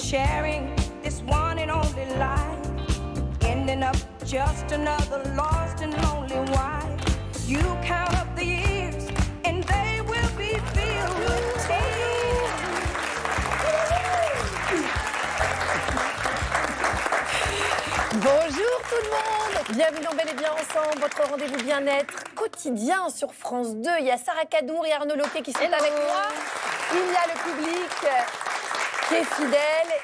sharing this one and only life, ending up just another lost and lonely wife. You count up the years and they will be filled with tears. Bonjour tout le monde, bienvenue dans Bel et Bien Ensemble, votre rendez-vous bien-être quotidien sur France 2. Il y a Sarah Cadour et Arnaud Loquet qui sont avec moi. Il y a le public qui est fidèle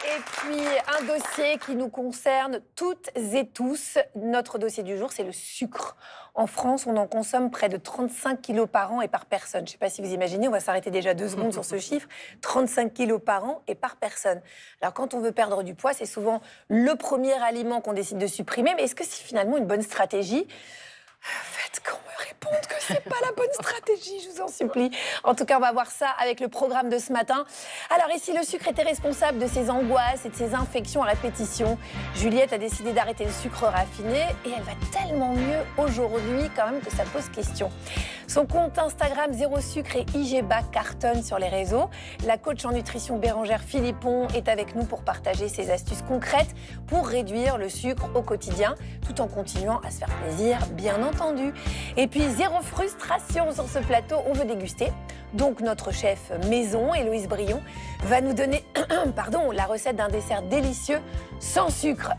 et puis un dossier qui nous concerne toutes et tous. Notre dossier du jour, c'est le sucre. En France, on en consomme près de 35 kilos par an et par personne. Je ne sais pas si vous imaginez, on va s'arrêter déjà 2 secondes sur ce chiffre. 35 kilos par an et par personne. Alors quand on veut perdre du poids, c'est souvent le premier aliment qu'on décide de supprimer. Mais est-ce que c'est finalement une bonne stratégie ? Faites qu'on me réponde que c'est pas la bonne stratégie, je vous en supplie. En tout cas, on va voir ça avec le programme de ce matin. Alors, et si le sucre était responsable de ces angoisses et de ces infections à répétition, Juliette a décidé d'arrêter le sucre raffiné et elle va tellement mieux aujourd'hui quand même que ça pose question. Son compte Instagram Zéro Sucre et IGBA cartonne sur les réseaux. La coach en nutrition Bérangère Philippon est avec nous pour partager ses astuces concrètes pour réduire le sucre au quotidien, tout en continuant à se faire plaisir, bien entendu. Et puis, zéro frustration sur ce plateau, on veut déguster. Donc, notre chef maison, Héloïse Brion, va nous donner la recette d'un dessert délicieux sans sucre.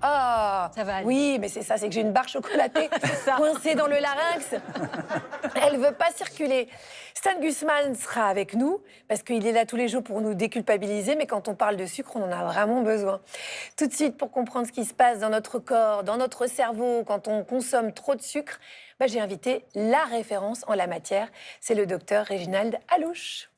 Ah, ça va aller. Oui, mais c'est ça, c'est que j'ai une barre chocolatée coincée dans le larynx. Elle veut pas circuler. Stan Gusman sera avec nous parce qu'il est là tous les jours pour nous déculpabiliser, mais quand on parle de sucre, on en a vraiment besoin. Tout de suite, pour comprendre ce qui se passe dans notre corps, dans notre cerveau, quand on consomme trop de sucre, j'ai invité la référence en la matière. C'est le docteur Réginald Allouche.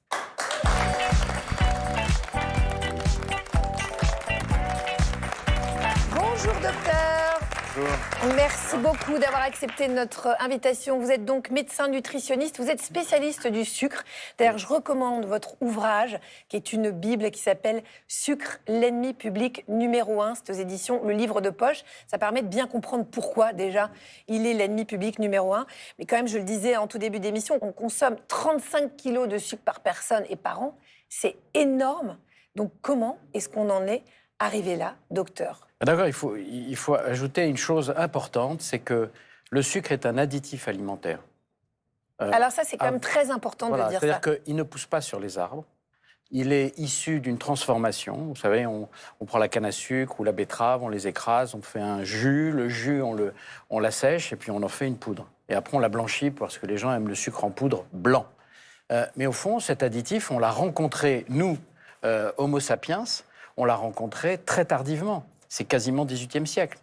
Bonjour docteur. Bonjour. Merci beaucoup d'avoir accepté notre invitation. Vous êtes donc médecin nutritionniste, vous êtes spécialiste du sucre. D'ailleurs, je recommande votre ouvrage, qui est une bible qui s'appelle « Sucre, l'ennemi public numéro 1 ». C'est aux éditions Le Livre de Poche. Ça permet de bien comprendre pourquoi, déjà, il est l'ennemi public numéro 1. Mais quand même, je le disais en tout début d'émission, on consomme 35 kilos de sucre par personne et par an. C'est énorme. Donc, comment est-ce qu'on en est arrivé là, docteur ? D'accord, il faut ajouter une chose importante, c'est que le sucre est un additif alimentaire. Alors ça, c'est quand même très important de dire ça. C'est-à-dire qu'il ne pousse pas sur les arbres. Il est issu d'une transformation. Vous savez, on prend la canne à sucre ou la betterave, on les écrase, on fait un jus. Le jus, on l'assèche et puis on en fait une poudre. Et après, on la blanchit parce que les gens aiment le sucre en poudre blanc. Mais au fond, cet additif, on l'a rencontré, nous, Homo sapiens, on l'a rencontré très tardivement. C'est quasiment 18e siècle.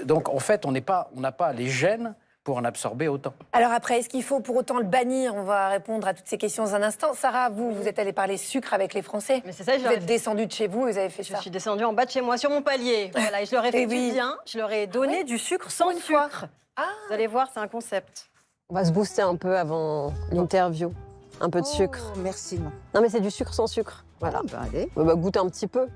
Donc, en fait, on n'a pas les gènes pour en absorber autant. Alors après, est-ce qu'il faut pour autant le bannir ? On va répondre à toutes ces questions dans un instant. Sarah, vous êtes allée parler sucre avec les Français. Mais c'est ça, vous êtes descendue de chez vous et vous avez fait ça. Je suis descendue en bas de chez moi, sur mon palier. Voilà, et je leur ai fait du bien. Je leur ai donné du sucre sans sucre. Vous allez voir, c'est un concept. On va se booster un peu avant l'interview. Un peu de sucre. Merci, non. Non, mais c'est du sucre sans sucre. Voilà. Allez. On va goûter un petit peu.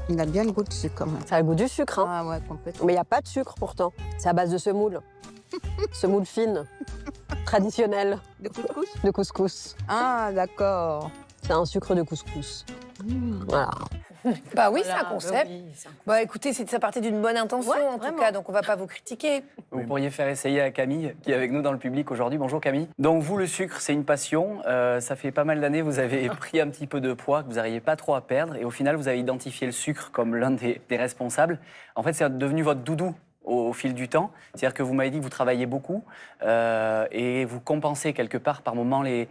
Il a bien le goût de sucre, quand même. Ça a le goût du sucre, hein. Ah ouais, complètement. Mais il n'y a pas de sucre, pourtant. C'est à base de semoule. Semoule fine, traditionnelle. De couscous? De couscous. Ah, d'accord. C'est un sucre de couscous. Voilà. Bah oui, c'est un concept. Bah écoutez, ça partait d'une bonne intention en tout cas, donc on va pas vous critiquer. Vous pourriez faire essayer à Camille, qui est avec nous dans le public aujourd'hui. Bonjour Camille. Donc vous, le sucre, c'est une passion. Ça fait pas mal d'années, vous avez pris un petit peu de poids, que vous n'arriviez pas trop à perdre. Et au final, vous avez identifié le sucre comme l'un des responsables. En fait, c'est devenu votre doudou au fil du temps. C'est-à-dire que vous m'avez dit que vous travaillez beaucoup et vous compensez quelque part par moments les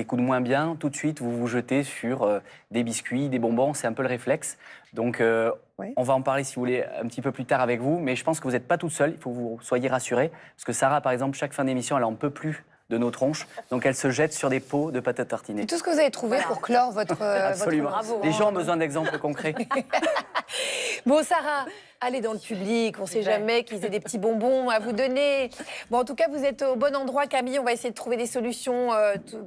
coups de moins bien. Tout de suite, vous vous jetez sur des biscuits, des bonbons. C'est un peu le réflexe. Donc, on va en parler, si vous voulez, un petit peu plus tard avec vous. Mais je pense que vous n'êtes pas toute seule. Il faut que vous soyez rassurés. Parce que Sarah, par exemple, chaque fin d'émission, elle en peut plus de nos tronches. Donc, elle se jette sur des pots de pâte à tartiner. C'est tout ce que vous avez trouvé pour clore votre... Absolument. Bravo. Les gens ont besoin d'exemples concrets. Bon, Sarah, Allez dans le public, on ne sait jamais qu'ils aient des petits bonbons à vous donner. Bon, en tout cas, vous êtes au bon endroit, Camille. On va essayer de trouver des solutions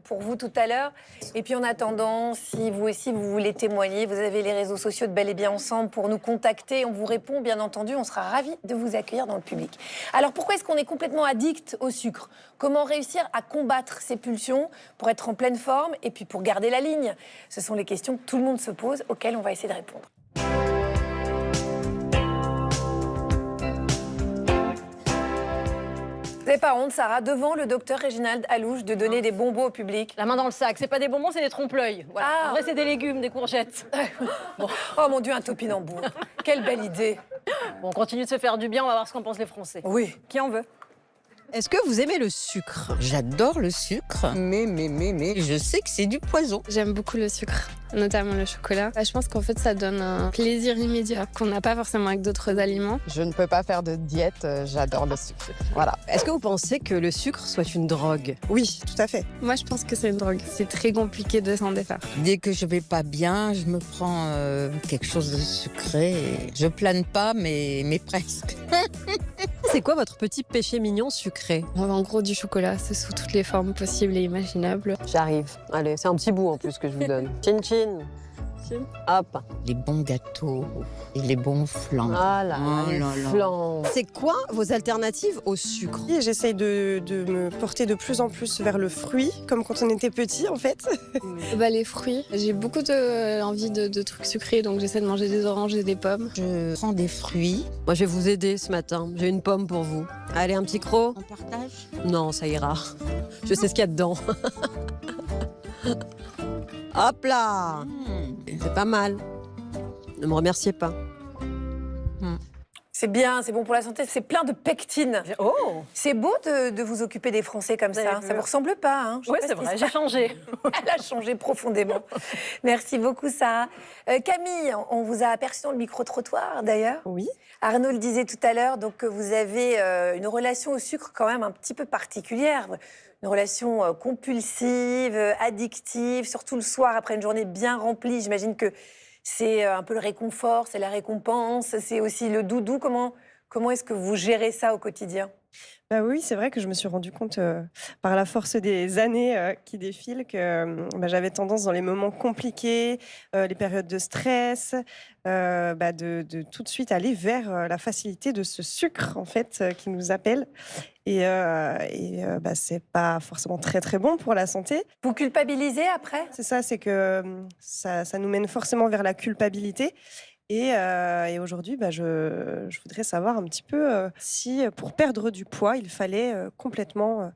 pour vous tout à l'heure. Et puis en attendant, si vous aussi vous voulez témoigner, vous avez les réseaux sociaux de Bel et Bien Ensemble pour nous contacter. On vous répond, bien entendu. On sera ravis de vous accueillir dans le public. Alors pourquoi est-ce qu'on est complètement addict au sucre? Comment réussir à combattre ces pulsions pour être en pleine forme et puis pour garder la ligne? Ce sont les questions que tout le monde se pose, auxquelles on va essayer de répondre. Vous n'avez pas honte, Sarah, devant le docteur Réginald Alouche, de donner des bonbons au public? La main dans le sac. C'est pas des bonbons, c'est des trompe-l'œil. Voilà. Ah. En vrai, c'est des légumes, des courgettes. Bon. Oh mon Dieu, un topinambour. Quelle belle idée. Bon, on continue de se faire du bien, on va voir ce qu'en pensent les Français. Oui. Qui en veut? Est-ce que vous aimez le sucre? J'adore le sucre, mais je sais que c'est du poison. J'aime beaucoup le sucre, notamment le chocolat. Je pense qu'en fait, ça donne un plaisir immédiat qu'on n'a pas forcément avec d'autres aliments. Je ne peux pas faire de diète, j'adore le sucre. Voilà. Est-ce que vous pensez que le sucre soit une drogue? Oui, tout à fait. Moi, je pense que c'est une drogue. C'est très compliqué de s'en défaire. Dès que je vais pas bien, je me prends quelque chose de sucré. Je plane pas, mais presque. C'est quoi votre petit péché mignon sucré? En gros, du chocolat, c'est sous toutes les formes possibles et imaginables. J'arrive. Allez, c'est un petit bout en plus que je vous donne. Chin chin. Hop. Les bons gâteaux et les bons flancs. Ah là, Oh les là là. flancs. C'est quoi vos alternatives au sucre? Et j'essaye de me porter de plus en plus vers le fruit, comme quand on était petit en fait. Les fruits. J'ai beaucoup envie de trucs sucrés, donc j'essaie de manger des oranges et des pommes. Je prends des fruits. Moi, je vais vous aider ce matin. J'ai une pomme pour vous. Allez, un petit croc? On partage. Non, ça ira. Je sais ce qu'il y a dedans. Hop là! C'est pas mal. Ne me remerciez pas. C'est bien, c'est bon pour la santé, c'est plein de pectine. Oh! C'est beau de vous occuper des Français comme ça. avez Ça vu. vous ressemble pas, hein? Je sais Oui, pas c'est ce qui vrai, se j'ai passe. changé. Elle a changé profondément. Merci beaucoup, Sarah. Camille, on vous a aperçu dans le micro-trottoir, d'ailleurs. Oui. Arnaud le disait tout à l'heure, donc que vous avez une relation au sucre quand même un petit peu particulière. Une relation compulsive, addictive, surtout le soir après une journée bien remplie. J'imagine que c'est un peu le réconfort, c'est la récompense, c'est aussi le doudou. Comment est-ce que vous gérez ça au quotidien? Bah oui, c'est vrai que je me suis rendu compte par la force des années qui défilent que j'avais tendance dans les moments compliqués, les périodes de stress, de tout de suite aller vers la facilité de ce sucre en fait qui nous appelle. Et c'est pas forcément très très bon pour la santé. Vous culpabilisez après? C'est ça, c'est que ça nous mène forcément vers la culpabilité. Et aujourd'hui, je voudrais savoir un petit peu si, pour perdre du poids, il fallait complètement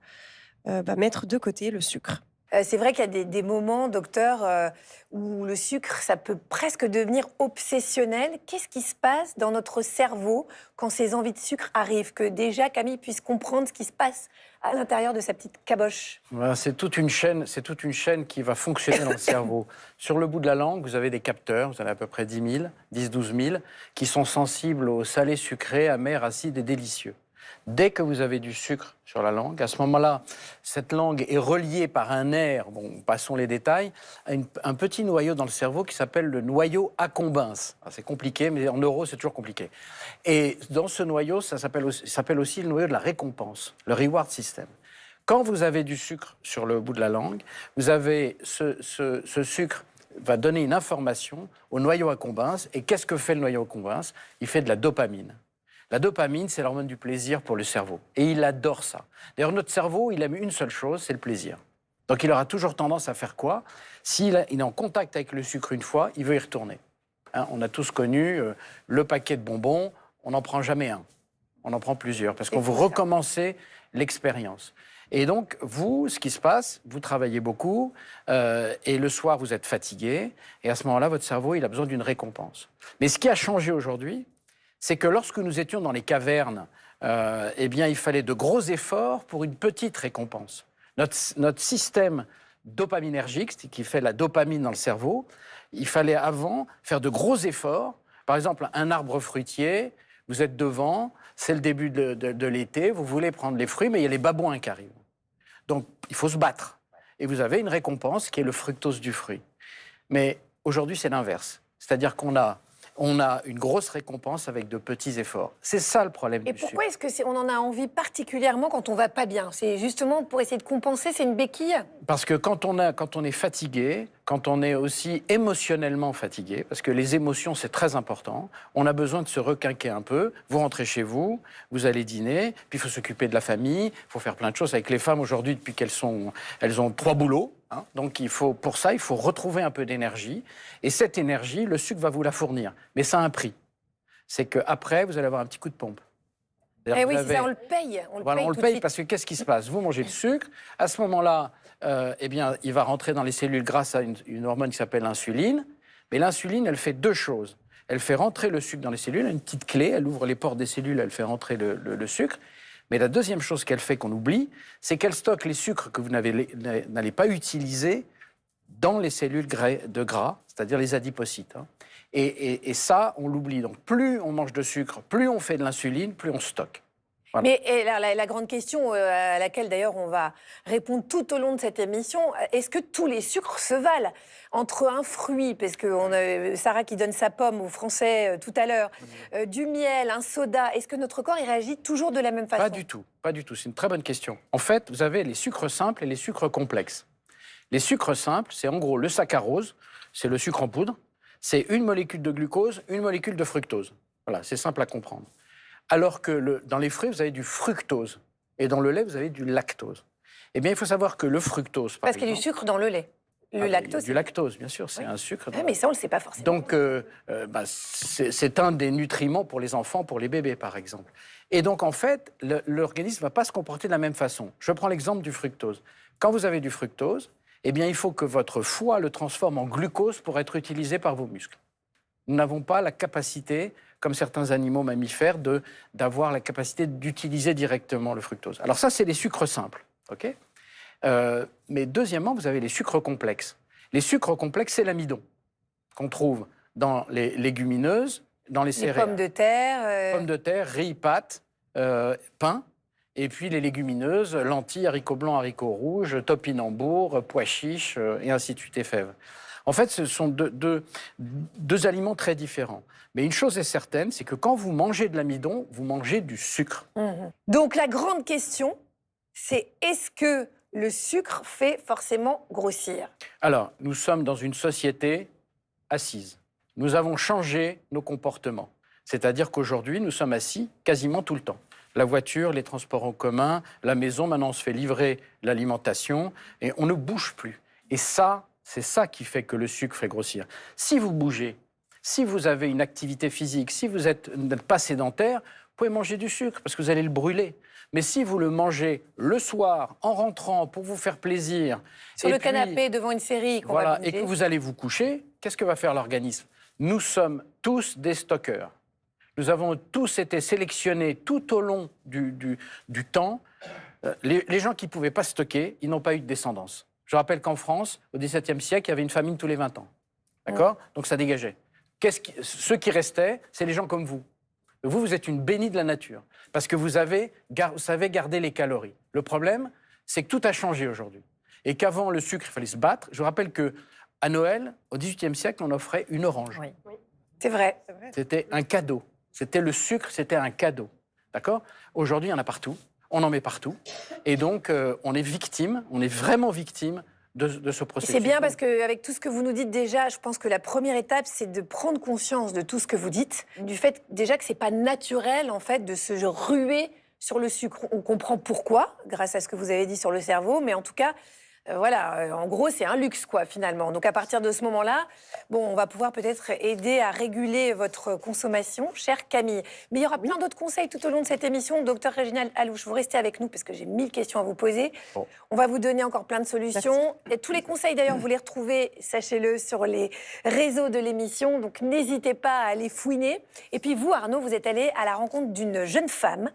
mettre de côté le sucre. C'est vrai qu'il y a des moments, docteur, où le sucre, ça peut presque devenir obsessionnel. Qu'est-ce qui se passe dans notre cerveau quand ces envies de sucre arrivent? Que déjà Camille puisse comprendre ce qui se passe à l'intérieur de sa petite caboche. Voilà, c'est toute une chaîne qui va fonctionner dans le cerveau. Sur le bout de la langue, vous avez des capteurs, vous en avez à peu près 10-12 000, qui sont sensibles au salé, sucré, amer, acide et délicieux. Dès que vous avez du sucre sur la langue, à ce moment-là, cette langue est reliée par un nerf, bon, passons les détails, à un petit noyau dans le cerveau qui s'appelle le noyau accumbens. C'est compliqué, mais en neuro, c'est toujours compliqué. Et dans ce noyau, ça s'appelle aussi le noyau de la récompense, le reward system. Quand vous avez du sucre sur le bout de la langue, vous avez ce sucre va donner une information au noyau accumbens. Et qu'est-ce que fait le noyau accumbens? Il fait de la dopamine. La dopamine, c'est l'hormone du plaisir pour le cerveau. Et il adore ça. D'ailleurs, notre cerveau, il aime une seule chose, c'est le plaisir. Donc, il aura toujours tendance à faire quoi? S'il est en contact avec le sucre une fois, il veut y retourner. Hein, on a tous connu le paquet de bonbons, on n'en prend jamais un. On en prend plusieurs, parce qu'on veut recommencer l'expérience. Et donc, vous, ce qui se passe, vous travaillez beaucoup, et le soir, vous êtes fatigué, et à ce moment-là, votre cerveau, il a besoin d'une récompense. Mais ce qui a changé aujourd'hui, c'est que lorsque nous étions dans les cavernes, il fallait de gros efforts pour une petite récompense. Notre système dopaminergique, qui fait la dopamine dans le cerveau, il fallait avant faire de gros efforts. Par exemple, un arbre fruitier, vous êtes devant, c'est le début de l'été, vous voulez prendre les fruits, mais il y a les babouins qui arrivent. Donc, il faut se battre. Et vous avez une récompense qui est le fructose du fruit. Mais aujourd'hui, c'est l'inverse. C'est-à-dire qu'on a on a une grosse récompense avec de petits efforts. C'est ça le problème Et du sucre. pourquoi est-ce qu'on en a envie particulièrement quand on va pas bien? C'est justement pour essayer de compenser, c'est une béquille? Parce que quand on est fatigué, quand on est aussi émotionnellement fatigué, parce que les émotions, c'est très important, on a besoin de se requinquer un peu. Vous rentrez chez vous, vous allez dîner, puis il faut s'occuper de la famille, il faut faire plein de choses avec les femmes aujourd'hui depuis elles ont 3 boulots. Hein. Donc pour ça, il faut retrouver un peu d'énergie. Et cette énergie, le sucre va vous la fournir. Mais ça a un prix. C'est qu'après, vous allez avoir un petit coup de pompe. Eh oui, c'est ça, on le paye. On le paye Parce que qu'est-ce qui se passe? Vous mangez du sucre, à ce moment-là, il va rentrer dans les cellules grâce à une hormone qui s'appelle l'insuline. Mais l'insuline, elle fait 2 choses. Elle fait rentrer le sucre dans les cellules, une petite clé, elle ouvre les portes des cellules, elle fait rentrer le sucre. Mais la deuxième chose qu'elle fait, qu'on oublie, c'est qu'elle stocke les sucres que vous n'allez pas utiliser dans les cellules de gras, c'est-à-dire les adipocytes. Hein. Et ça, on l'oublie. Donc plus on mange de sucre, plus on fait de l'insuline, plus on stocke. Voilà. Mais la grande question à laquelle d'ailleurs on va répondre tout au long de cette émission, est-ce que tous les sucres se valent? Entre un fruit, parce que Sarah qui donne sa pomme aux Français tout à l'heure, du miel, un soda, est-ce que notre corps il réagit toujours de la même façon? Pas du tout, pas du tout. C'est une très bonne question. En fait, vous avez les sucres simples et les sucres complexes. Les sucres simples, c'est en gros le saccharose, c'est le sucre en poudre, c'est une molécule de glucose, une molécule de fructose. Voilà, c'est simple à comprendre. Alors que dans les fruits, vous avez du fructose. Et dans le lait, vous avez du lactose. Eh bien, il faut savoir que le fructose, par Parce qu'il y a du sucre dans le lait. Le lactose. Du lactose, bien sûr, c'est un sucre. Mais ça, on ne le sait pas forcément. Donc, c'est un des nutriments pour les enfants, pour les bébés, par exemple. Et donc, en fait, l'organisme ne va pas se comporter de la même façon. Je prends l'exemple du fructose. Quand vous avez du fructose, eh bien, il faut que votre foie le transforme en glucose pour être utilisé par vos muscles. Nous n'avons pas la capacité, comme certains animaux mammifères, d'avoir la capacité d'utiliser directement le fructose. Alors ça, c'est les sucres simples, ok ? Mais deuxièmement, vous avez les sucres complexes. Les sucres complexes, c'est l'amidon qu'on trouve dans les légumineuses, dans les céréales. Pommes de terre. Pommes de terre, riz, pâtes, pain. Et puis les légumineuses, lentilles, haricots blancs, haricots rouges, topinambour, pois chiches, et ainsi de suite, et fèves. En fait, ce sont deux aliments très différents. Mais une chose est certaine, c'est que quand vous mangez de l'amidon, vous mangez du sucre. Donc la grande question, c'est est-ce que le sucre fait forcément grossir? Alors, nous sommes dans une société assise. Nous avons changé nos comportements. C'est-à-dire qu'aujourd'hui, nous sommes assis quasiment tout le temps. La voiture, les transports en commun, la maison, maintenant on se fait livrer l'alimentation et on ne bouge plus. Et ça, c'est ça qui fait que le sucre fait grossir. Si vous bougez, si vous avez une activité physique, si vous n'êtes pas sédentaire, vous pouvez manger du sucre parce que vous allez le brûler. Mais si vous le mangez le soir, en rentrant, pour vous faire plaisir... Sur le canapé, devant une série qu'on va bouger. Et que vous allez vous coucher, qu'est-ce que va faire l'organisme? Nous sommes tous des stockeurs. Nous avons tous été sélectionnés tout au long du temps. Les gens qui ne pouvaient pas stocker, ils n'ont pas eu de descendance. Je rappelle qu'en France, au XVIIe siècle, il y avait une famine tous les 20 ans. D'accord ? Donc ça dégageait. Ceux qui restaient, c'est les gens comme vous. Vous êtes une bénie de la nature. Parce que vous savez garder les calories. Le problème, c'est que tout a changé aujourd'hui. Et qu'avant, le sucre, il fallait se battre. Je rappelle qu'à Noël, au XVIIIe siècle, on offrait une orange. Oui. C'est vrai. C'était un cadeau. C'était le sucre, c'était un cadeau. D'accord ? Aujourd'hui, il y en a partout. On en met partout. Et donc, on est victime, on est vraiment victime de ce processus. C'est bien parce qu'avec tout ce que vous nous dites déjà, je pense que la première étape, c'est de prendre conscience de tout ce que vous dites, du fait déjà que c'est pas naturel, en fait, de se ruer sur le sucre. On comprend pourquoi, grâce à ce que vous avez dit sur le cerveau, mais en tout cas... en gros, c'est un luxe, quoi, finalement. Donc, à partir de ce moment-là, on va pouvoir peut-être aider à réguler votre consommation, chère Camille. Mais il y aura plein d'autres conseils tout au long de cette émission. Docteur Réginald Alouche, vous restez avec nous parce que j'ai 1000 questions à vous poser. Bon. On va vous donner encore plein de solutions. Et tous les conseils, d'ailleurs, vous les retrouvez, sachez-le, sur les réseaux de l'émission. Donc, n'hésitez pas à aller fouiner. Et puis, vous, Arnaud, vous êtes allé à la rencontre d'une jeune femme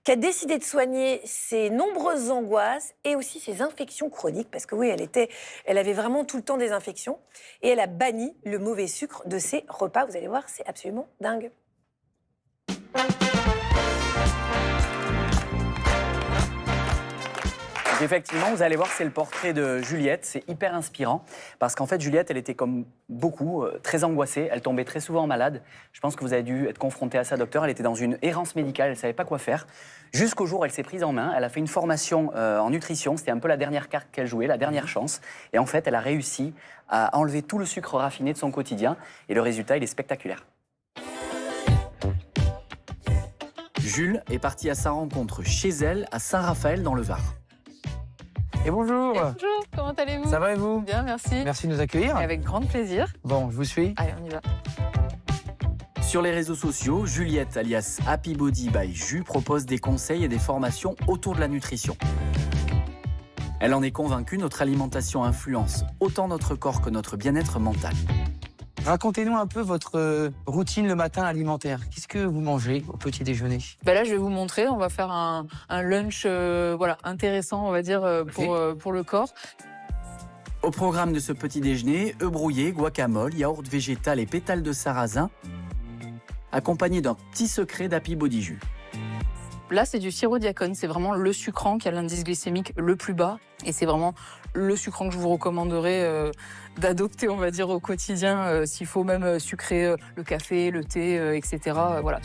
qui a décidé de soigner ses nombreuses angoisses et aussi ses infections chroniques, parce que oui, elle avait vraiment tout le temps des infections, et elle a banni le mauvais sucre de ses repas. Vous allez voir, c'est absolument dingue. Donc effectivement, vous allez voir, c'est le portrait de Juliette. C'est hyper inspirant parce qu'en fait, Juliette, elle était comme beaucoup, très angoissée. Elle tombait très souvent malade. Je pense que vous avez dû être confronté à ça, docteur. Elle était dans une errance médicale. Elle ne savait pas quoi faire. Jusqu'au jour où elle s'est prise en main. Elle a fait une formation en nutrition. C'était un peu la dernière carte qu'elle jouait, la dernière chance. Et en fait, elle a réussi à enlever tout le sucre raffiné de son quotidien. Et le résultat, il est spectaculaire. Jules est parti à sa rencontre chez elle, à Saint-Raphaël, dans le Var. Et bonjour. Bonjour, comment allez-vous? Ça va et vous? Bien, merci. Merci de nous accueillir. Avec grand plaisir. Bon, je vous suis. Allez, on y va. Sur les réseaux sociaux, Juliette, alias Happy Body by Ju, propose des conseils et des formations autour de la nutrition. Elle en est convaincue, notre alimentation influence autant notre corps que notre bien-être mental. Racontez-nous un peu votre routine le matin alimentaire. Qu'est-ce que vous mangez au petit déjeuner? Là, je vais vous montrer. On va faire un lunch intéressant, on va dire, pour le corps. Au programme de ce petit déjeuner, œufs brouillés, guacamole, yaourt végétal et pétales de sarrasin, accompagné d'un petit secret d'Happy Body Ju. Là, c'est du sirop Diacone. C'est vraiment le sucrant qui a l'indice glycémique le plus bas. Et c'est vraiment le sucrant que je vous recommanderais d'adopter, on va dire, au quotidien. S'il faut même sucrer le café, le thé, etc. Voilà.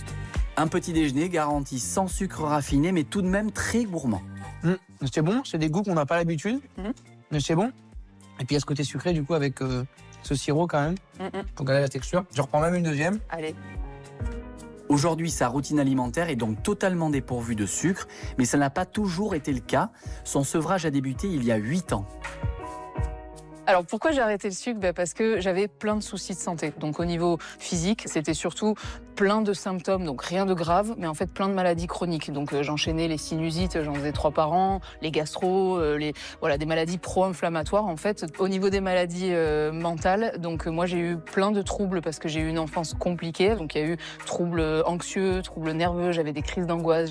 Un petit déjeuner garanti sans sucre raffiné, mais tout de même très gourmand. C'est bon, c'est des goûts qu'on n'a pas l'habitude. Mais c'est bon. Et puis il y a ce côté sucré, du coup, avec ce sirop quand même. Faut garder la texture. Je reprends même une deuxième. Allez. Aujourd'hui, sa routine alimentaire est donc totalement dépourvue de sucre, mais ça n'a pas toujours été le cas. Son sevrage a débuté il y a 8 ans. Alors pourquoi j'ai arrêté le sucre? Parce que j'avais plein de soucis de santé. Donc au niveau physique, c'était surtout plein de symptômes, donc rien de grave, mais en fait plein de maladies chroniques. Donc j'enchaînais les sinusites, j'en faisais 3 par an, les gastro, des maladies pro-inflammatoires en fait. Au niveau des maladies mentales, donc moi j'ai eu plein de troubles parce que j'ai eu une enfance compliquée. Donc il y a eu troubles anxieux, troubles nerveux, j'avais des crises d'angoisse,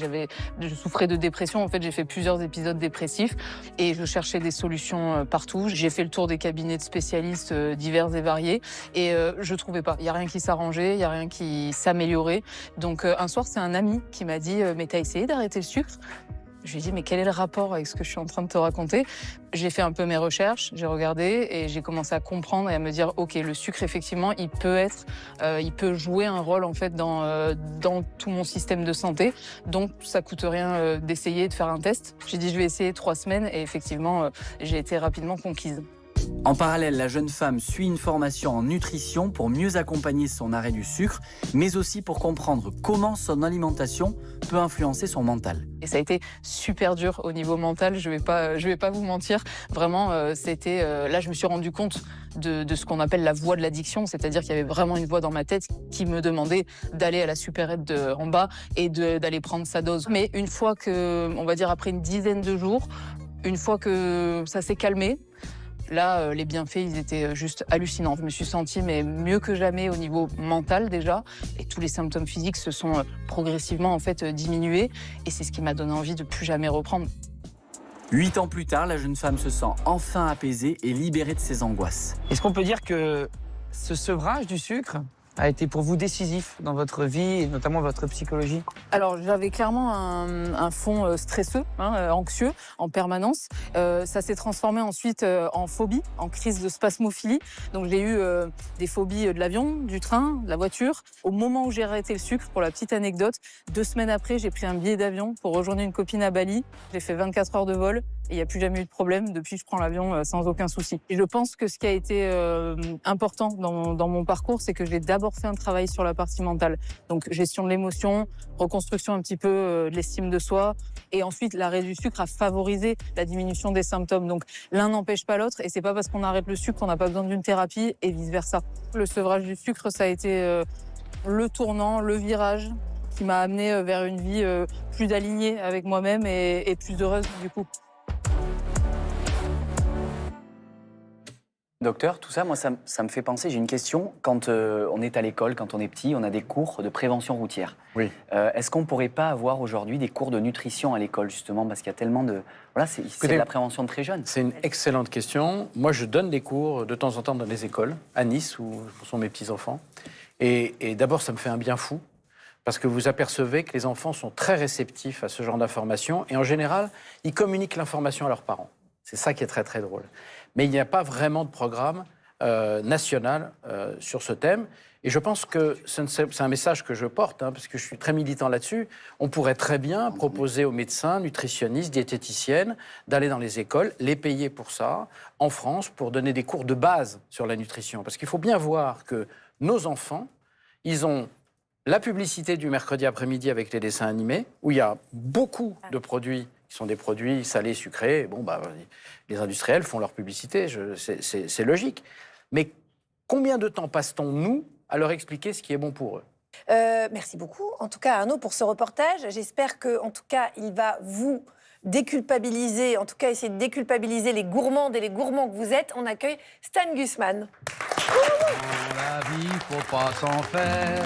je souffrais de dépression. En fait j'ai fait plusieurs épisodes dépressifs et je cherchais des solutions partout. J'ai fait le tour des cabinets de spécialistes divers et variés et je trouvais pas. Il y a rien qui s'arrangeait, il y a rien qui s'améliorait. Donc un soir, c'est un ami qui m'a dit mais t'as essayé d'arrêter le sucre? Je lui ai dit mais quel est le rapport avec ce que je suis en train de te raconter? J'ai fait un peu mes recherches, j'ai regardé et j'ai commencé à comprendre et à me dire ok, le sucre effectivement, il peut jouer un rôle en fait dans tout mon système de santé. Donc ça coûte rien d'essayer de faire un test. J'ai dit je vais essayer 3 semaines et effectivement j'ai été rapidement conquise. En parallèle, la jeune femme suit une formation en nutrition pour mieux accompagner son arrêt du sucre, mais aussi pour comprendre comment son alimentation peut influencer son mental. Et ça a été super dur au niveau mental, je vais pas vous mentir. Vraiment, là, je me suis rendu compte de ce qu'on appelle la voix de l'addiction, c'est-à-dire qu'il y avait vraiment une voix dans ma tête qui me demandait d'aller à la supérette en bas et d'aller prendre sa dose. Mais une fois que, on va dire après une dizaine de jours, une fois que ça s'est calmé, là, les bienfaits, ils étaient juste hallucinants. Je me suis sentie mieux que jamais au niveau mental déjà. Et tous les symptômes physiques se sont progressivement en fait diminués. Et c'est ce qui m'a donné envie de plus jamais reprendre. 8 ans plus tard, la jeune femme se sent enfin apaisée et libérée de ses angoisses. Est-ce qu'on peut dire que ce sevrage du sucre a été pour vous décisif dans votre vie et notamment votre psychologie? Alors j'avais clairement un fond stresseux, anxieux en permanence. Ça s'est transformé ensuite en phobie, en crise de spasmophilie. Donc j'ai eu des phobies de l'avion, du train, de la voiture. Au moment où j'ai arrêté le sucre, pour la petite anecdote, 2 semaines après, j'ai pris un billet d'avion pour rejoindre une copine à Bali. J'ai fait 24 heures de vol. Et il n'y a plus jamais eu de problème. Depuis, je prends l'avion sans aucun souci. Et je pense que ce qui a été important dans mon parcours, c'est que j'ai d'abord fait un travail sur la partie mentale. Donc, gestion de l'émotion, reconstruction un petit peu de l'estime de soi. Et ensuite, l'arrêt du sucre a favorisé la diminution des symptômes. Donc, l'un n'empêche pas l'autre. Et c'est pas parce qu'on arrête le sucre qu'on n'a pas besoin d'une thérapie et vice-versa. Le sevrage du sucre, ça a été le tournant, le virage qui m'a amené vers une vie plus alignée avec moi-même et plus heureuse du coup. Docteur, tout ça, moi, ça me fait penser, j'ai une question. Quand on est à l'école, quand on est petit, on a des cours de prévention routière. Oui. Est-ce qu'on ne pourrait pas avoir aujourd'hui des cours de nutrition à l'école, justement, parce qu'il y a tellement de... Voilà, c'est de la prévention de très jeune. C'est une excellente question. Moi, je donne des cours de temps en temps dans des écoles, à Nice, où sont mes petits-enfants. Et d'abord, ça me fait un bien fou, parce que vous apercevez que les enfants sont très réceptifs à ce genre d'informations et en général, ils communiquent l'information à leurs parents. C'est ça qui est très très drôle. Mais il n'y a pas vraiment de programme national sur ce thème. Et je pense que c'est un message que je porte, parce que je suis très militant là-dessus. On pourrait très bien proposer aux médecins, nutritionnistes, diététiciennes d'aller dans les écoles, les payer pour ça, en France, pour donner des cours de base sur la nutrition. Parce qu'il faut bien voir que nos enfants, ils ont la publicité du mercredi après-midi avec les dessins animés, où il y a beaucoup de produits qui sont des produits salés, sucrés. Bon, les industriels font leur publicité, c'est logique. Mais combien de temps passe-t-on, nous, à leur expliquer ce qui est bon pour eux? Merci beaucoup, en tout cas Arnaud, pour ce reportage. J'espère que, en tout cas, il va vous déculpabiliser, en tout cas essayer de déculpabiliser les gourmandes et les gourmands que vous êtes. On accueille Stan Gusman. Dans la vie, faut pas s'en faire.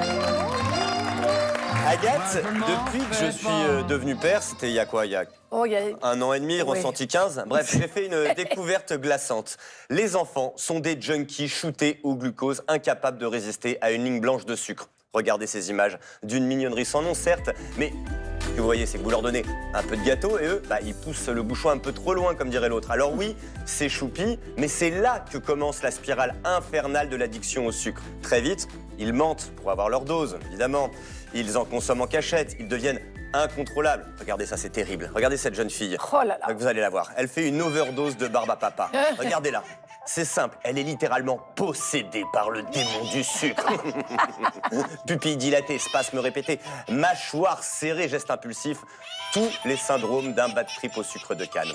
Agathe, depuis que je suis devenu père, c'était il y a quoi? Il y a 1 an et demi, ressenti 15. Bref, j'ai fait une découverte glaçante. Les enfants sont des junkies shootés au glucose, incapables de résister à une ligne blanche de sucre. Regardez ces images d'une mignonnerie sans nom, certes, mais ce que vous voyez, c'est que vous leur donnez un peu de gâteau et eux, ils poussent le bouchon un peu trop loin, comme dirait l'autre. Alors oui, c'est choupi, mais c'est là que commence la spirale infernale de l'addiction au sucre. Très vite, ils mentent pour avoir leur dose, évidemment. Ils en consomment en cachette, ils deviennent incontrôlables. Regardez ça, c'est terrible. Regardez cette jeune fille. Oh là là. Vous allez la voir. Elle fait une overdose de barbe à papa. Regardez-là. C'est simple, elle est littéralement possédée par le démon du sucre. Pupilles dilatées, spasmes répétés, mâchoire serrée, gestes impulsifs, tous les syndromes d'un bad trip au sucre de canne.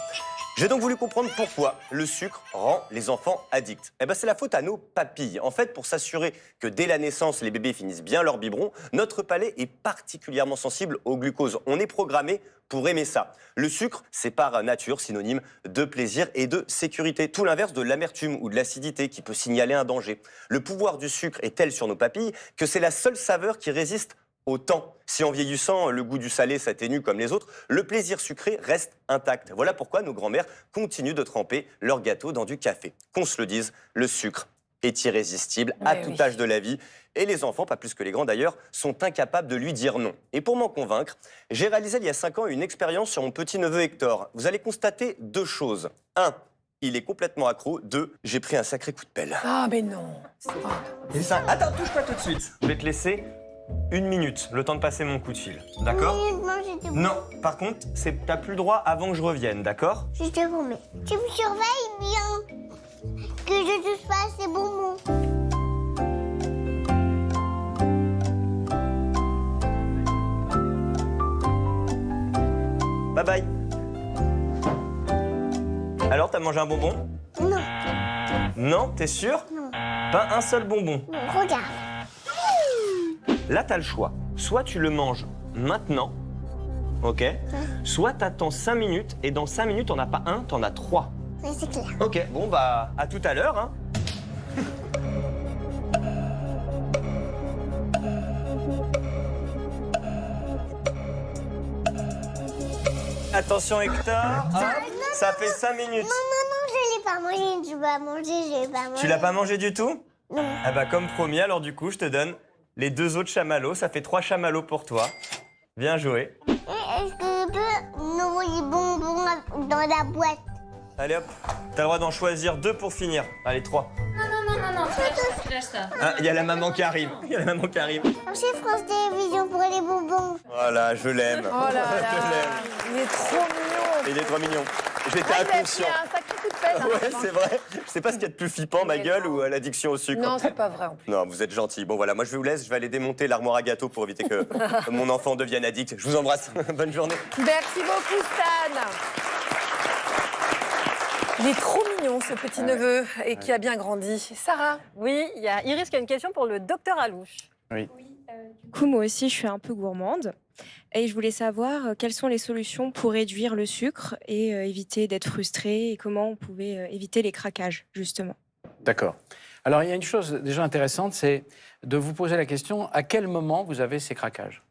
J'ai donc voulu comprendre pourquoi le sucre rend les enfants addicts. Eh ben, c'est la faute à nos papilles. En fait, pour s'assurer que dès la naissance, les bébés finissent bien leur biberon, notre palais est particulièrement sensible au glucose. On est programmé pour aimer ça. Le sucre, c'est par nature synonyme de plaisir et de sécurité. Tout l'inverse de l'amertume ou de l'acidité qui peut signaler un danger. Le pouvoir du sucre est tel sur nos papilles que c'est la seule saveur qui résiste au temps. Si en vieillissant, le goût du salé s'atténue comme les autres, le plaisir sucré reste intact. Voilà pourquoi nos grands-mères continuent de tremper leur gâteau dans du café. Qu'on se le dise, le sucre est irrésistible à tout âge de la vie. Et les enfants, pas plus que les grands d'ailleurs, sont incapables de lui dire non. Et pour m'en convaincre, j'ai réalisé il y a 5 ans une expérience sur mon petit-neveu Hector. Vous allez constater 2 choses. 1, il est complètement accro. 2, j'ai pris un sacré coup de pelle. Ah, mais non. Et ça, attends, touche pas tout de suite. Je vais te laisser 1 minute, le temps de passer mon coup de fil. D'accord? Non, par contre, t'as plus le droit avant que je revienne, d'accord? Je te promets. Tu me surveilles bien. Que je touche pas à ces bonbons. Bye bye. Alors, t'as mangé un bonbon? Non. Non, t'es sûr? Non. Pas un seul bonbon. Non, regarde. Là, t'as le choix. Soit tu le manges maintenant, ok? Soit t'attends 5 minutes et dans 5 minutes, t'en as pas un, t'en as 3. Oui, c'est clair. Ok, bon bah, à tout à l'heure, hein. Attention Hector, hop, ça fait 5 minutes. Non, je l'ai pas mangé, je vais pas manger, je vais pas manger. Tu l'as pas mangé du tout? Non. Ah bah comme promis, alors du coup, je te donne les 2 autres chamallows, ça fait 3 chamallows pour toi. Bien joué. Est-ce que je peux envoyer les bonbons dans la boîte? Allez hop, t'as le droit d'en choisir 2 pour finir. Allez, 3. Non, tu lâches ça. Ah, il y a la maman qui arrive, il y a la maman qui arrive. Chez France Télévisions pour les bonbons. Voilà, je l'aime. Oh là là, Je l'aime. il est trop mignon. Il est trop mignon. J'étais Ah, il a inconscient. pris un sacré coup de pelle. Ouais, c'est vrai. Je sais pas ce qu'il y a de plus flippant, ma gueule ou l'addiction au sucre. Non, c'est pas vrai en plus. Non, vous êtes gentil. Bon voilà, moi je vous laisse, je vais aller démonter l'armoire à gâteaux pour éviter que mon enfant devienne addict. Je vous embrasse. Bonne journée. Merci beaucoup, Stan. Il est trop mignon, ce petit-neveu, et qui a bien grandi. Sarah? Oui, il y a Iris qui a une question pour le docteur Alouche. Oui. Du coup, moi aussi, je suis un peu gourmande. Et je voulais savoir quelles sont les solutions pour réduire le sucre et éviter d'être frustré et comment on pouvait éviter les craquages, justement. D'accord. Alors, il y a une chose déjà intéressante, c'est de vous poser la question, à quel moment vous avez ces craquages?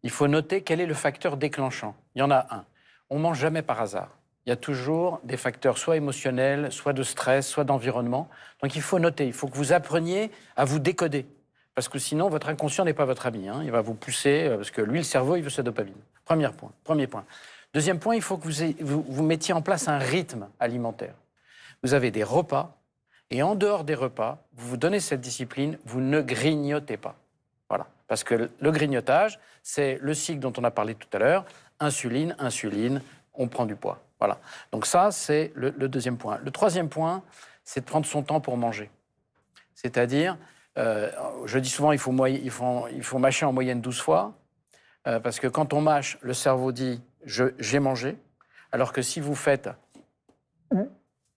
Il faut noter quel est le facteur déclenchant. Il y en a un. On ne mange jamais par hasard. Il y a toujours des facteurs soit émotionnels, soit de stress, soit d'environnement. Donc, il faut noter, il faut que vous appreniez à vous décoder. Parce que sinon, votre inconscient n'est pas votre ami. Hein. Il va vous pousser, parce que lui, le cerveau, il veut sa dopamine. Premier point. Deuxième point, il faut que vous mettiez en place un rythme alimentaire. Vous avez des repas, et en dehors des repas, vous vous donnez cette discipline, vous ne grignotez pas. Voilà. Parce que le grignotage, c'est le cycle dont on a parlé tout à l'heure. Insuline, on prend du poids. Voilà. Donc ça, c'est le deuxième point. Le troisième point, c'est de prendre son temps pour manger. C'est-à-dire, je dis souvent, il faut mâcher en moyenne 12 fois, parce que quand on mâche, le cerveau dit « j'ai mangé », alors que si vous faites « vous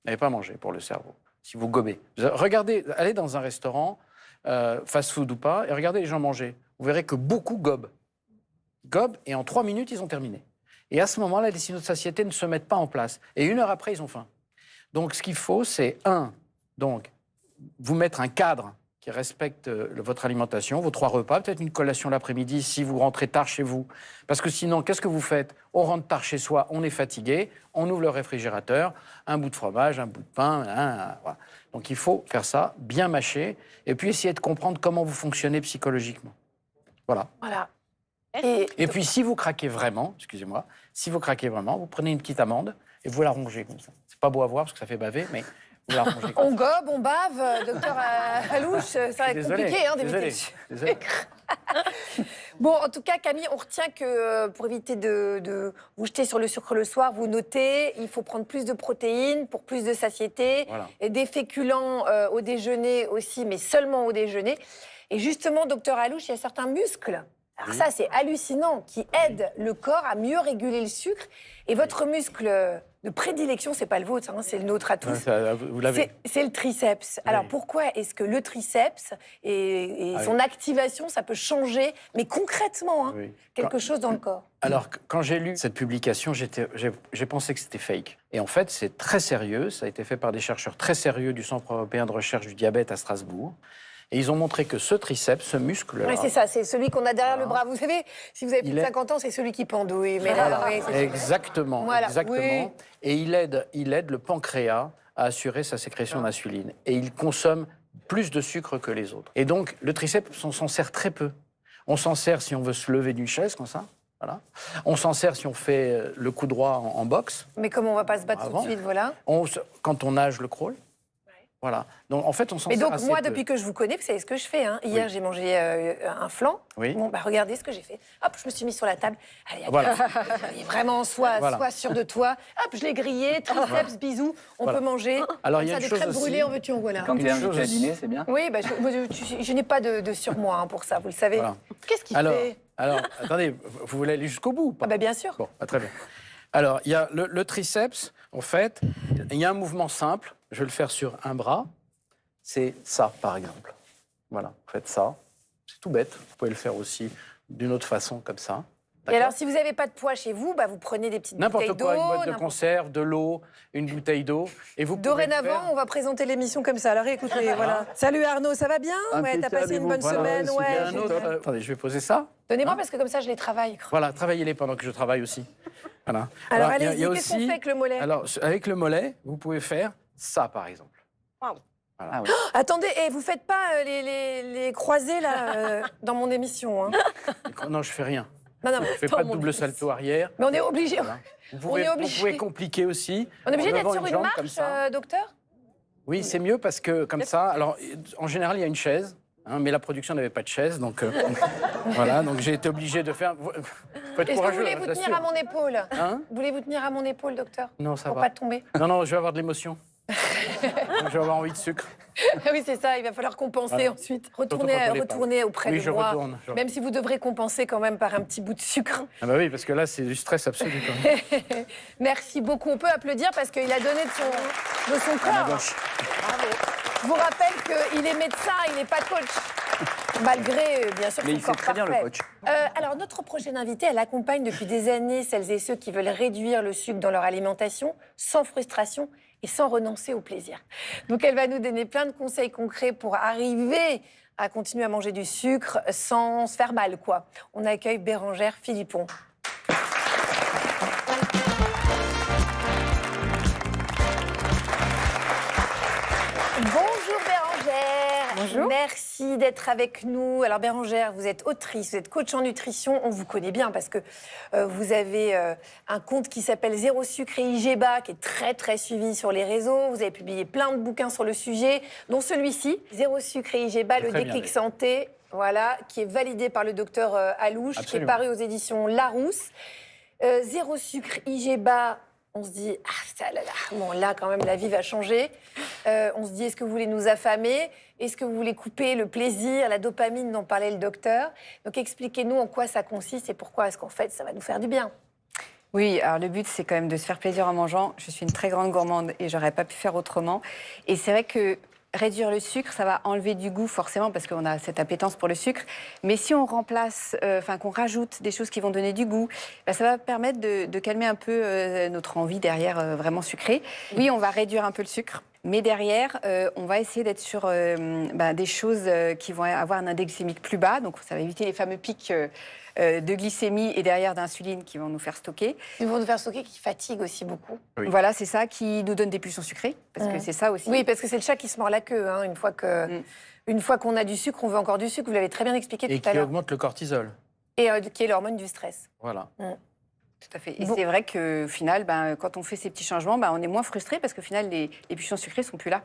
n'avez pas mangé pour le cerveau », si vous gobez. Regardez, allez dans un restaurant, fast-food ou pas, et regardez les gens manger. Vous verrez que beaucoup gobent. Gobent, et en 3 minutes, ils ont terminé. Et à ce moment-là, les signaux de satiété ne se mettent pas en place. Et 1 heure après, ils ont faim. Donc, ce qu'il faut, c'est, vous mettre un cadre qui respecte votre alimentation, vos 3 repas, peut-être une collation l'après-midi si vous rentrez tard chez vous. Parce que sinon, qu'est-ce que vous faites? On rentre tard chez soi, on est fatigué, on ouvre le réfrigérateur, un bout de fromage, un bout de pain, voilà. Donc il faut faire ça, bien mâcher, et puis essayer de comprendre comment vous fonctionnez psychologiquement. Voilà. Et puis si vous craquez vraiment, excusez-moi, vous prenez une petite amande et vous la rongez comme ça. C'est pas beau à voir parce que ça fait baver, mais vous la rongez comme ça. On gobe, on bave, docteur Alouche, ça va être compliqué d'éviter le sucre. Bon, en tout cas, Camille, on retient que pour éviter de vous jeter sur le sucre le soir, vous notez, il faut prendre plus de protéines pour plus de satiété, et des féculents au déjeuner aussi, mais seulement au déjeuner. Et justement, docteur Alouche, il y a certains muscles, alors ça c'est hallucinant, qui aident le corps à mieux réguler le sucre. Et votre muscle de prédilection, c'est pas le vôtre, hein, c'est le nôtre à tous. Vous l'avez. C'est le triceps. Alors pourquoi est-ce que le triceps et son activation, ça peut changer, mais concrètement, quelque chose dans le corps? Alors, quand j'ai lu cette publication, j'ai pensé que c'était fake. Et en fait, c'est très sérieux. Ça a été fait par des chercheurs très sérieux du Centre européen de recherche du diabète à Strasbourg. Et ils ont montré que ce triceps, ce muscle-là... Oui, c'est ça, c'est celui qu'on a derrière le bras. Vous savez, si vous avez plus de 50 ans, c'est celui qui pendouille. Mais là, exactement. Oui. Et il aide le pancréas à assurer sa sécrétion d'insuline. Et il consomme plus de sucre que les autres. Et donc, le triceps, on s'en sert très peu. On s'en sert si on veut se lever d'une chaise, comme ça. Voilà. On s'en sert si on fait le coup droit en boxe. Mais comme on ne va pas se battre tout de suite, voilà. Quand on nage le crawl. Voilà. Donc, en fait, on s'en sert assez peu. Moi, depuis que je vous connais, vous savez ce que je fais. Hein. Hier, j'ai mangé un flan. Oui. Bon, regardez ce que j'ai fait. Hop, je me suis mis sur la table. Allez, vraiment, sois sûr de toi. Hop, je l'ai grillé, triceps, bisous. On peut manger. Alors, il y a des crêpes brûlées, en veux-tu, en voilà. Quand tu es invité à dîner, c'est bien. Oui, je n'ai pas de surmoi pour ça, vous le savez. Voilà. Qu'est-ce qu'il fait? Alors, attendez, vous voulez aller jusqu'au bout ou pas? Bien sûr. Bon, très bien. Alors, il y a le triceps, en fait, il y a un mouvement simple. Je vais le faire sur un bras. C'est ça, par exemple. Voilà, vous faites ça. C'est tout bête. Vous pouvez le faire aussi d'une autre façon, comme ça. Et alors, si vous n'avez pas de poids chez vous, vous prenez des petites bouteilles d'eau. N'importe quoi, une boîte de conserve, de l'eau, une bouteille d'eau. Et vous dorénavant, on va présenter l'émission comme ça. Alors écoutez, voilà. Salut Arnaud, ça va bien? Ouais, t'as passé une bonne semaine? Ouais. Attendez, je vais poser ça. Donnez-moi parce que comme ça, je les travaille. Voilà, travaillez-les pendant que je travaille aussi. Voilà. Alors allez-y, qu'est-ce qu'on fait avec le mollet? Alors, avec le mollet, vous pouvez faire ça, par exemple. Wow. Voilà. Ah oui. Attendez, vous faites pas les croisés là dans mon émission, hein? Non, je fais rien. Non, je fais pas de double salto arrière. Mais on est obligé. Voilà. Vous pouvez compliquer aussi. On est obligé d'être sur une marche, docteur? Oui, c'est mieux parce que comme ça. Alors, en général, il y a une chaise. Hein, mais la production n'avait pas de chaise, donc voilà. Donc j'ai été obligé de faire. Faut être courageux. Est-ce que voulez-vous tenir à mon épaule? Voulez-vous tenir à mon épaule, docteur? Non, ça va. Pour pas tomber. Non, je vais avoir de l'émotion. Donc, je vais avoir envie de sucre. Oui, c'est ça, il va falloir compenser ensuite. Retournez auprès de moi. Même si vous devrez compenser quand même par un petit bout de sucre. Ah bah oui, parce que là, c'est du stress absolu. Quand même. Merci beaucoup. On peut applaudir parce qu'il a donné de son corps. Bravo. Je vous rappelle qu'il est médecin, il n'est pas coach. Malgré, bien sûr, mais il fait très bien le coach. Alors, notre prochaine invitée, elle accompagne depuis des années celles et ceux qui veulent réduire le sucre dans leur alimentation sans frustration et sans renoncer au plaisir. Donc, elle va nous donner plein de conseils concrets pour arriver à continuer à manger du sucre sans se faire mal, quoi. On accueille Bérangère Philippon. Bonjour Bérangère. Bonjour. Merci d'être avec nous. Alors Bérangère, vous êtes autrice, vous êtes coach en nutrition. On vous connaît bien parce que vous avez un compte qui s'appelle Zéro Sucre et IGBA, qui est très très suivi sur les réseaux. Vous avez publié plein de bouquins sur le sujet, dont celui-ci, Zéro Sucre et IGBA, le déclic santé, voilà, qui est validé par le docteur Alouche, qui est paru aux éditions Larousse. Zéro Sucre IGBA. On se dit, bon là quand même la vie va changer. On se dit, est-ce que vous voulez nous affamer? Est-ce que vous voulez couper le plaisir, la dopamine dont parlait le docteur? Donc expliquez-nous en quoi ça consiste et pourquoi est-ce qu'en fait ça va nous faire du bien. Oui, alors le but c'est quand même de se faire plaisir en mangeant. Je suis une très grande gourmande et j'aurais pas pu faire autrement. Et c'est vrai que réduire le sucre, ça va enlever du goût forcément parce qu'on a cette appétence pour le sucre. Mais si on remplace, qu'on rajoute des choses qui vont donner du goût, ça va permettre de calmer un peu notre envie derrière vraiment sucrée. Oui, on va réduire un peu le sucre. Mais derrière, on va essayer d'être sur des choses qui vont avoir un index glycémique plus bas. Donc, ça va éviter les fameux pics de glycémie et derrière d'insuline qui vont nous faire stocker. Ils vont nous faire stocker, qui fatiguent aussi beaucoup. Oui. Voilà, c'est ça qui nous donne des pulsions sucrées. Parce que c'est ça aussi. Oui, parce que c'est le chat qui se mord la queue. Hein, une fois qu'on a du sucre, on veut encore du sucre. Vous l'avez très bien expliqué tout à l'heure. Et qui augmente le cortisol. Et qui est l'hormone du stress. Voilà. Tout à fait. Et c'est vrai qu'au final, quand on fait ces petits changements, on est moins frustré parce qu'au final, les pulsions sucrées sont plus là.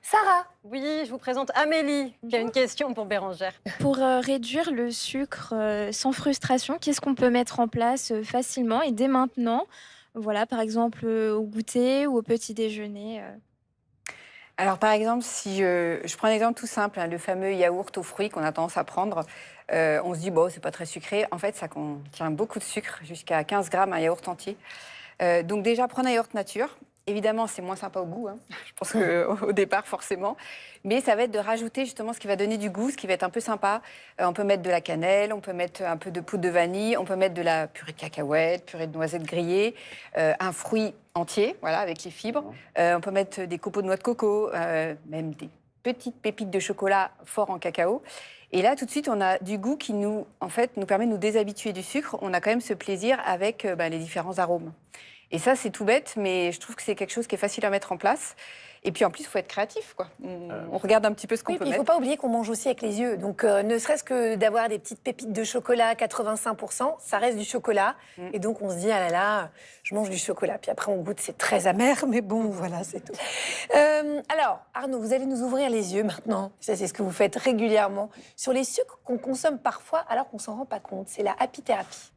Sarah. Oui, je vous présente Amélie, qui a une question pour Bérangère. Pour réduire le sucre sans frustration, qu'est-ce qu'on peut mettre en place facilement et dès maintenant? Voilà, par exemple au goûter ou au petit déjeuner. Alors, par exemple, si je prends un exemple tout simple, le fameux yaourt aux fruits qu'on a tendance à prendre, on se dit, bon, c'est pas très sucré. En fait, ça contient beaucoup de sucre, jusqu'à 15 grammes un yaourt entier. Donc déjà, prendre un yaourt nature. Évidemment, c'est moins sympa au goût, hein. Je pense qu'au départ, forcément. Mais ça va être de rajouter justement ce qui va donner du goût, ce qui va être un peu sympa. On peut mettre de la cannelle, on peut mettre un peu de poudre de vanille, on peut mettre de la purée de cacahuètes, purée de noisettes grillées, un fruit entier, voilà, avec les fibres. On peut mettre des copeaux de noix de coco, même des petites pépites de chocolat fort en cacao. Et là, tout de suite, on a du goût qui nous permet de nous déshabituer du sucre. On a quand même ce plaisir avec les différents arômes. Et ça, c'est tout bête, mais je trouve que c'est quelque chose qui est facile à mettre en place. Et puis en plus, il faut être créatif, quoi. On regarde un petit peu ce qu'on peut mettre. Il ne faut pas oublier qu'on mange aussi avec les yeux. Donc, ne serait-ce que d'avoir des petites pépites de chocolat à 85%, ça reste du chocolat. Et donc, on se dit, ah là là, je mange du chocolat. Puis après, on goûte, c'est très amer, mais bon, voilà, c'est tout. Alors, Arnaud, vous allez nous ouvrir les yeux maintenant. Ça, c'est ce que vous faites régulièrement. Sur les sucres qu'on consomme parfois alors qu'on ne s'en rend pas compte. C'est la happy therapy.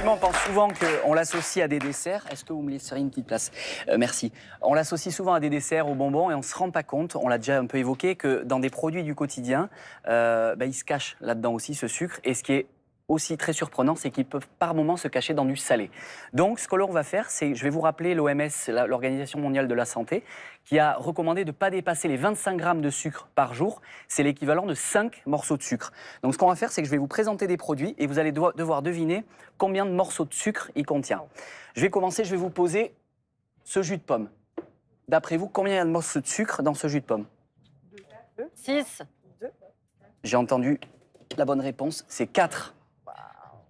On pense souvent qu'on l'associe à des desserts. Est-ce que vous me laisseriez une petite place? Merci. On l'associe souvent à des desserts, aux bonbons, et on ne se rend pas compte, on l'a déjà un peu évoqué, que dans des produits du quotidien, il se cache là-dedans aussi ce sucre. Et ce qui est aussi très surprenant, c'est qu'ils peuvent par moments se cacher dans du salé. Donc, ce que l'on va faire, c'est, je vais vous rappeler l'OMS, l'Organisation mondiale de la santé, qui a recommandé de ne pas dépasser les 25 grammes de sucre par jour. C'est l'équivalent de 5 morceaux de sucre. Donc, ce qu'on va faire, c'est que je vais vous présenter des produits et vous allez devoir deviner combien de morceaux de sucre il contient. Je vais commencer, je vais vous poser ce jus de pomme. D'après vous, combien il y a de morceaux de sucre dans ce jus de pomme? 6. J'ai entendu la bonne réponse, c'est 4.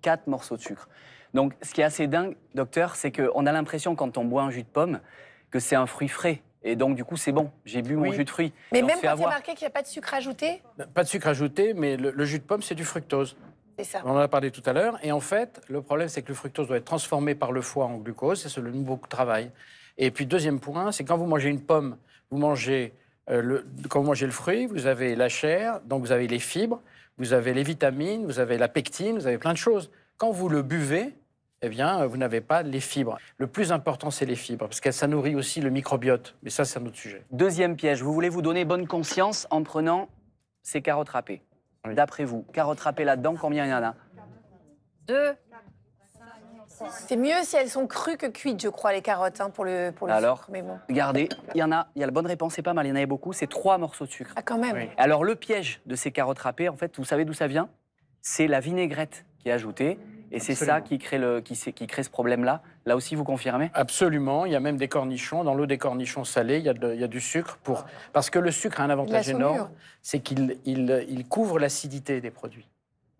4 morceaux de sucre. Donc, ce qui est assez dingue, docteur, c'est qu'on a l'impression, quand on boit un jus de pomme, que c'est un fruit frais. Et donc, du coup, c'est bon. J'ai bu mon jus de fruit. Mais même quand il y a marqué qu'il n'y a pas de sucre ajouté? Pas de sucre ajouté, mais le jus de pomme, c'est du fructose. C'est ça. On en a parlé tout à l'heure. Et en fait, le problème, c'est que le fructose doit être transformé par le foie en glucose. C'est le nouveau travail. Et puis, deuxième point, c'est quand vous mangez une pomme, vous mangez, quand vous mangez le fruit, vous avez la chair, donc vous avez les fibres, vous avez les vitamines, vous avez la pectine, vous avez plein de choses. Quand vous le buvez, eh bien, vous n'avez pas les fibres. Le plus important, c'est les fibres, parce que ça nourrit aussi le microbiote. Mais ça, c'est un autre sujet. Deuxième piège, vous voulez vous donner bonne conscience en prenant ces carottes râpées. Oui. D'après vous, carottes râpées là-dedans, combien il y en a? 2. C'est mieux si elles sont crues que cuites, je crois, les carottes, pour le sucre. Mais bon. Regardez, il y a la bonne réponse, c'est pas mal, il y en avait beaucoup, c'est 3 morceaux de sucre. Ah, quand même. Oui. Alors, le piège de ces carottes râpées, en fait, vous savez d'où ça vient? C'est la vinaigrette qui est ajoutée. Et c'est ça qui crée ce problème-là. Là aussi, vous confirmez? Absolument. Il y a même des cornichons. Dans l'eau des cornichons salés, il y a du sucre. Parce que le sucre a un avantage énorme, c'est qu'il couvre l'acidité des produits.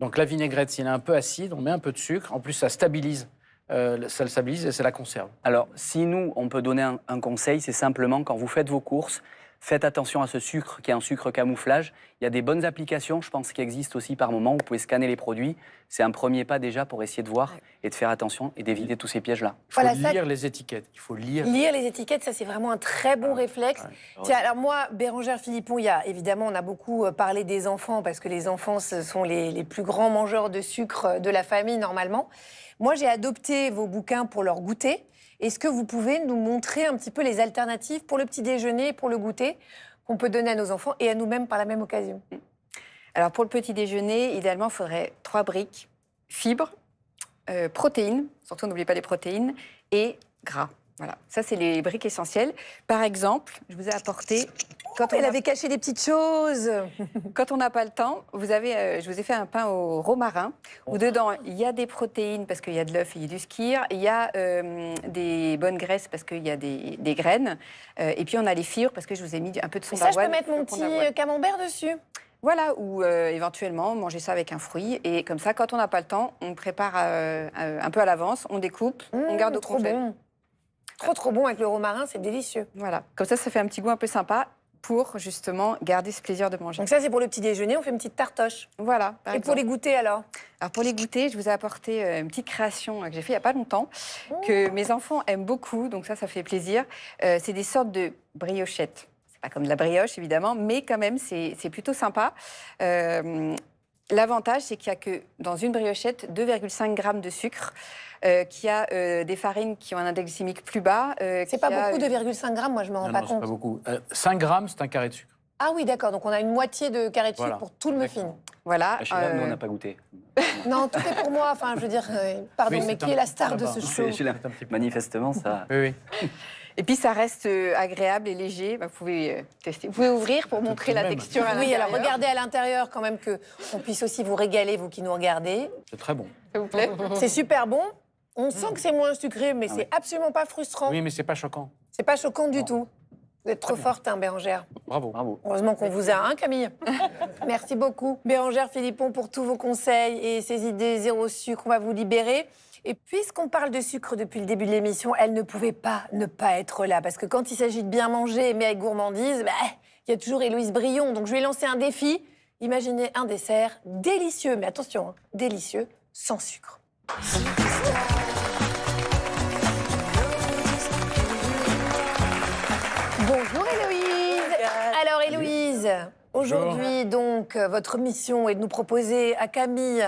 Donc la vinaigrette, s'il est un peu acide, on met un peu de sucre. En plus, ça stabilise ça le stabilise et ça la conserve. Alors, si nous, on peut donner un conseil, c'est simplement quand vous faites vos courses, faites attention à ce sucre qui est un sucre camouflage. Il y a des bonnes applications, je pense, qui existent aussi par moment. Vous pouvez scanner les produits. C'est un premier pas déjà pour essayer de voir et de faire attention et d'éviter tous ces pièges-là. Il faut lire les étiquettes. Il faut lire. Lire les étiquettes, ça c'est vraiment un très bon réflexe. Tiens, alors moi, Bérengère Philippon, évidemment, on a beaucoup parlé des enfants parce que les enfants, ce sont les plus grands mangeurs de sucre de la famille normalement. Moi, j'ai adopté vos bouquins pour leur goûter. Est-ce que vous pouvez nous montrer un petit peu les alternatives pour le petit déjeuner et pour le goûter qu'on peut donner à nos enfants et à nous-mêmes par la même occasion? Alors pour le petit déjeuner, idéalement, il faudrait 3 briques, fibres, protéines, surtout n'oubliez pas les protéines, et gras. Voilà, ça c'est les briques essentielles. Par exemple, je vous ai apporté... Elle avait caché des petites choses. Quand on n'a pas le temps, je vous ai fait un pain au romarin, où dedans il y a des protéines parce qu'il y a de l'œuf et il y a du skyr, il y a des bonnes graisses parce qu'il y a des graines, et puis on a les fibres parce que je vous ai mis un peu de son d'avoine. Ça, je peux mettre mon petit camembert dessus. Voilà, ou éventuellement manger ça avec un fruit. Et comme ça, quand on n'a pas le temps, on prépare un peu à l'avance, on découpe, on garde au congèle. Trop bon avec le romarin, c'est délicieux. Voilà, comme ça fait un petit goût un peu sympa pour justement garder ce plaisir de manger. Donc ça, c'est pour le petit déjeuner, on fait une petite tartoche. Voilà. Et pour les goûter alors? Alors pour les goûter, je vous ai apporté une petite création que j'ai fait il n'y a pas longtemps, que mes enfants aiment beaucoup, donc ça fait plaisir. C'est des sortes de briochettes. C'est pas comme de la brioche évidemment, mais quand même c'est plutôt sympa. L'avantage, c'est qu'il n'y a que dans une briochette 2,5 g de sucre, qu'il y a des farines qui ont un index glycémique plus bas. C'est pas beaucoup, 2,5 g, moi je me rends pas compte. C'est pas beaucoup. 5 grammes, c'est un carré de sucre. Ah oui, d'accord, donc on a une moitié de carré de sucre pour tout le muffin. Voilà. Chez là, nous, on n'a pas goûté. Non, tout est pour moi, enfin je veux dire, pardon, mais qui est la star de ce show? Manifestement, ça... Oui. Et puis ça reste agréable et léger. Vous pouvez tester. Vous pouvez ouvrir pour montrer la texture à l'intérieur. Oui, alors regardez à l'intérieur quand même qu'on puisse aussi vous régaler, vous qui nous regardez. C'est très bon. S'il vous plaît. C'est super bon. On sent que c'est moins sucré, mais c'est absolument pas frustrant. Oui, mais c'est pas choquant. C'est pas choquant du tout. Vous êtes trop forte, hein, Bérengère. Bravo. Heureusement qu'on vous a, hein, Camille. Merci beaucoup, Bérengère Philippon, pour tous vos conseils et ces idées zéro sucre. On va vous libérer. Et puisqu'on parle de sucre depuis le début de l'émission, elle ne pouvait pas ne pas être là. Parce que quand il s'agit de bien manger, mais avec gourmandise, il y a toujours Héloïse Brion. Donc je lui ai lancé un défi. Imaginez un dessert délicieux, mais attention, hein, délicieux, sans sucre. Bonjour Héloïse. Alors Héloïse, aujourd'hui donc votre mission est de nous proposer à Camille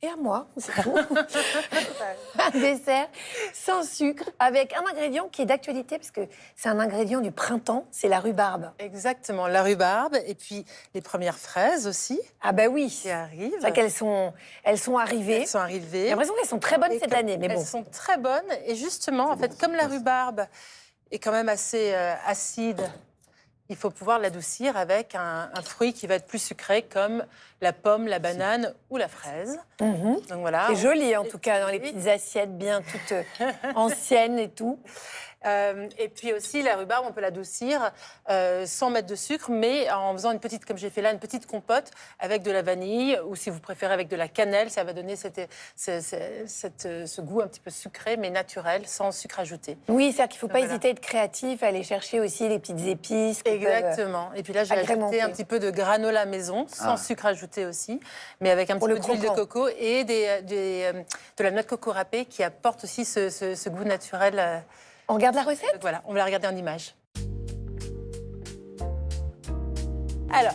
et à moi, c'est tout, un dessert sans sucre avec un ingrédient qui est d'actualité parce que c'est un ingrédient du printemps, c'est la rhubarbe. Exactement, la rhubarbe et puis les premières fraises aussi. Ah bah oui, qui arrivent. C'est vrai qu'elles sont arrivées. Elles sont arrivées. J'ai l'impression qu'elles sont très bonnes cette année, mais bon. Elles sont très bonnes et justement, en fait, comme la rhubarbe est quand même assez acide, il faut pouvoir l'adoucir avec un fruit qui va être plus sucré comme la pomme, la banane ou la fraise. Donc voilà. C'est joli en tout cas dans les petites assiettes bien toutes anciennes et tout. Et puis aussi la rhubarbe, on peut l'adoucir sans mettre de sucre, mais en faisant une petite, comme j'ai fait là, une petite compote avec de la vanille ou si vous préférez avec de la cannelle, ça va donner ce goût un petit peu sucré mais naturel, sans sucre ajouté. Oui, c'est-à-dire qu'il ne faut pas hésiter à être créatif, à aller chercher aussi les petites épices. Exactement. Et puis là, j'ai ajouté un petit peu de granola maison, sans sucre ajouté aussi, mais avec un petit peu d'huile de coco et de la noix de coco râpée qui apporte aussi ce goût naturel. On regarde la recette? Voilà, on va la regarder en image. Alors,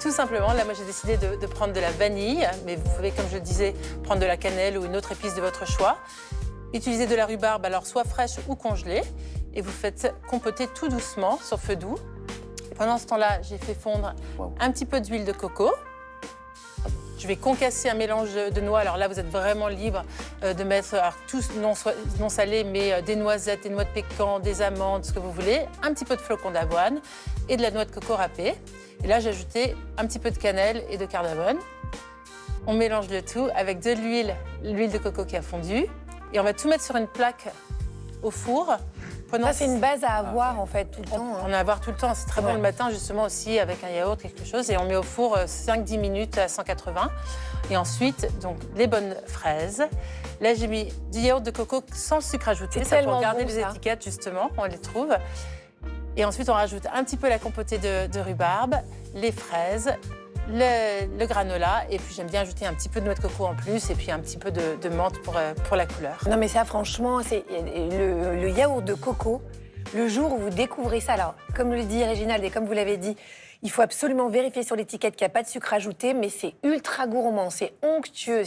tout simplement, là, moi, j'ai décidé de prendre de la vanille, mais vous pouvez, comme je le disais, prendre de la cannelle ou une autre épice de votre choix. Utilisez de la rhubarbe, alors soit fraîche ou congelée, et vous faites compoter tout doucement sur feu doux. Et pendant ce temps-là, j'ai fait fondre un petit peu d'huile de coco. Je vais concasser un mélange de noix. Alors là, vous êtes vraiment libre de mettre tout non salé, mais des noisettes, des noix de pécan, des amandes, ce que vous voulez. Un petit peu de flocons d'avoine et de la noix de coco râpée. Et là, j'ai ajouté un petit peu de cannelle et de cardamome. On mélange le tout avec de l'huile de coco qui a fondu. Et on va tout mettre sur une plaque au four Ça, c'est une base à avoir, en fait, tout le temps. On a à avoir tout le temps. C'est très bon Ouais. le matin, justement, aussi, avec un yaourt, quelque chose. Et on met au four 5-10 minutes à 180. Et ensuite, donc, les bonnes fraises. Là, j'ai mis du yaourt de coco sans sucre ajouté. C'est Ça, pour tellement regarder bon, les ça. étiquettes, justement, on les trouve. Et ensuite, on rajoute un petit peu la compotée de rhubarbe, les fraises, le granola. Et puis, j'aime bien ajouter un petit peu de noix de coco en plus. Et puis, un petit peu de menthe pour la couleur. Non, mais ça, franchement, c'est le yaourt de coco. Le jour où vous découvrez ça, alors, comme le dit Réginald et comme vous l'avez dit, il faut absolument vérifier sur l'étiquette qu'il n'y a pas de sucre ajouté, mais c'est ultra gourmand, c'est onctueux,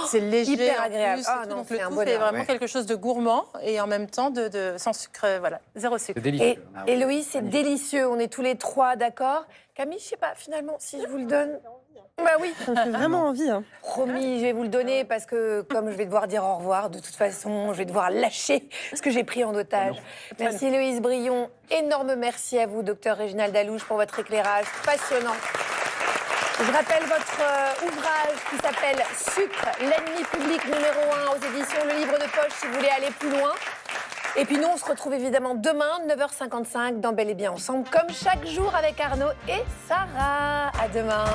C'est léger, hyper en agréable. plus, Ah et tout. non, Donc c'est le un tout bonheur. fait vraiment Ouais. quelque chose de gourmand et en même temps sans sucre, voilà, zéro sucre. C'est délicieux. Et Héloïse, c'est délicieux, on est tous les trois d'accord. Camille, je sais pas, finalement, si je vous le donne... Bah oui, Ça me fait vraiment envie. Hein. promis, je vais vous le donner parce que comme je vais devoir dire au revoir, de toute façon, je vais devoir lâcher ce que j'ai pris en otage. Merci Héloïse Brion, énorme merci à vous, docteur Réginald Dalouche, pour votre éclairage passionnant. Je rappelle votre ouvrage qui s'appelle Sucre, l'ennemi public numéro 1 aux éditions Le Livre de Poche si vous voulez aller plus loin. Et puis nous, on se retrouve évidemment demain, 9h55, dans Bel et Bien Ensemble, comme chaque jour avec Arnaud et Sarah. À demain.